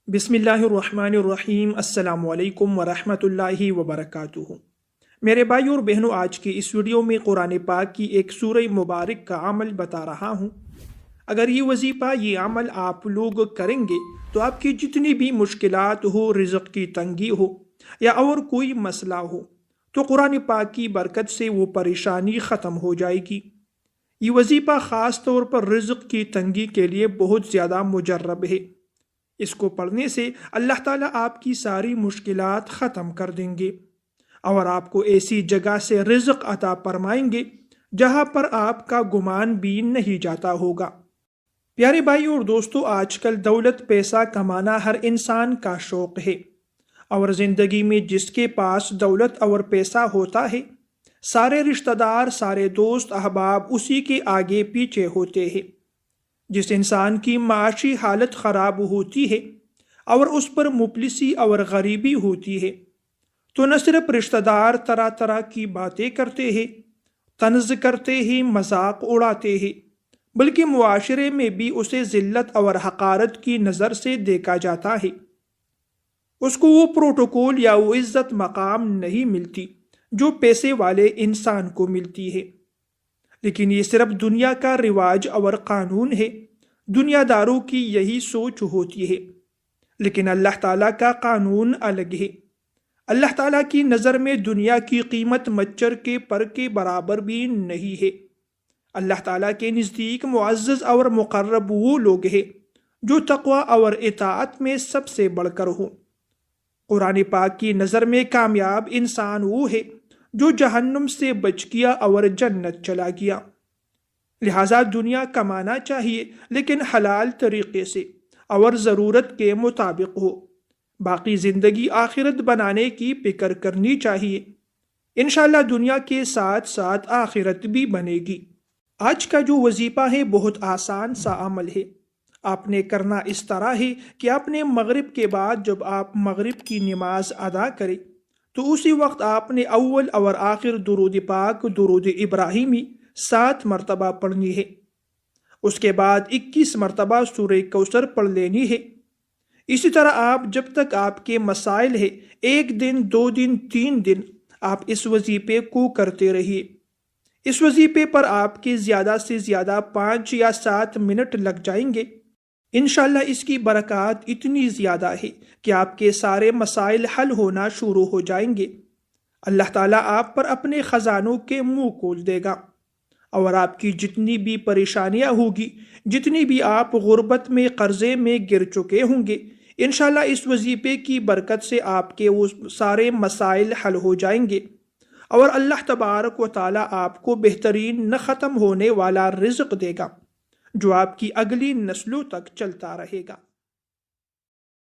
بسم اللہ الرحمن الرحیم۔ السلام علیکم ورحمۃ اللہ وبرکاتہ۔ میرے بھائی اور بہنوں، آج کی اس ویڈیو میں قرآن پاک کی ایک سورہ مبارک کا عمل بتا رہا ہوں۔ اگر یہ وظیفہ، یہ عمل آپ لوگ کریں گے تو آپ کی جتنی بھی مشکلات ہو، رزق کی تنگی ہو یا اور کوئی مسئلہ ہو، تو قرآن پاک کی برکت سے وہ پریشانی ختم ہو جائے گی۔ یہ وظیفہ خاص طور پر رزق کی تنگی کے لیے بہت زیادہ مجرب ہے۔ اس کو پڑھنے سے اللہ تعالیٰ آپ کی ساری مشکلات ختم کر دیں گے اور آپ کو ایسی جگہ سے رزق عطا فرمائیں گے جہاں پر آپ کا گمان بھی نہیں جاتا ہوگا۔ پیارے بھائی اور دوستو، آج کل دولت، پیسہ کمانا ہر انسان کا شوق ہے، اور زندگی میں جس کے پاس دولت اور پیسہ ہوتا ہے، سارے رشتہ دار، سارے دوست احباب اسی کے آگے پیچھے ہوتے ہیں۔ جس انسان کی معاشی حالت خراب ہوتی ہے اور اس پر مفلسی اور غریبی ہوتی ہے، تو نہ صرف رشتہ دار طرح طرح کی باتیں کرتے ہیں، طنز کرتے ہیں، مذاق اڑاتے ہیں، بلکہ معاشرے میں بھی اسے ذلت اور حقارت کی نظر سے دیکھا جاتا ہے۔ اس کو وہ پروٹوکول یا وہ عزت مقام نہیں ملتی جو پیسے والے انسان کو ملتی ہے۔ لیکن یہ صرف دنیا کا رواج اور قانون ہے، دنیا داروں کی یہی سوچ ہوتی ہے۔ لیکن اللہ تعالیٰ کا قانون الگ ہے۔ اللہ تعالیٰ کی نظر میں دنیا کی قیمت مچھر کے پر کے برابر بھی نہیں ہے۔ اللہ تعالیٰ کے نزدیک معزز اور مقرب وہ لوگ ہیں جو تقوی اور اطاعت میں سب سے بڑھ کر ہوں۔ قرآن پاک کی نظر میں کامیاب انسان وہ ہے جو جہنم سے بچ گیا اور جنت چلا گیا۔ لہٰذا دنیا کمانا چاہیے، لیکن حلال طریقے سے اور ضرورت کے مطابق ہو۔ باقی زندگی آخرت بنانے کی فکر کرنی چاہیے۔ انشاءاللہ دنیا کے ساتھ ساتھ آخرت بھی بنے گی۔ آج کا جو وظیفہ ہے بہت آسان سا عمل ہے۔ آپ نے کرنا اس طرح ہے کہ آپ نے مغرب کے بعد جب آپ مغرب کی نماز ادا کریں تو اسی وقت آپ نے اول اور آخر درود پاک، درود ابراہیمی 7 مرتبہ پڑھنی ہے۔ اس کے بعد 21 مرتبہ سورہ کوثر پڑھ لینی ہے۔ اسی طرح آپ جب تک آپ کے مسائل ہے، 1 دن، 2 دن، 3 دن، آپ اس وظیفے کو کرتے رہیے۔ اس وظیفے پر آپ کے زیادہ سے زیادہ 5 یا 7 منٹ لگ جائیں گے۔ انشاءاللہ اس کی برکات اتنی زیادہ ہے کہ آپ کے سارے مسائل حل ہونا شروع ہو جائیں گے۔ اللہ تعالیٰ آپ پر اپنے خزانوں کے منہ کھول دے گا، اور آپ کی جتنی بھی پریشانیاں ہوگی، جتنی بھی آپ غربت میں، قرضے میں گر چکے ہوں گے، انشاءاللہ اس وظیفے کی برکت سے آپ کے وہ سارے مسائل حل ہو جائیں گے، اور اللہ تبارک و تعالیٰ آپ کو بہترین نہ ختم ہونے والا رزق دے گا جو آپ کی اگلی نسلوں تک چلتا رہے گا۔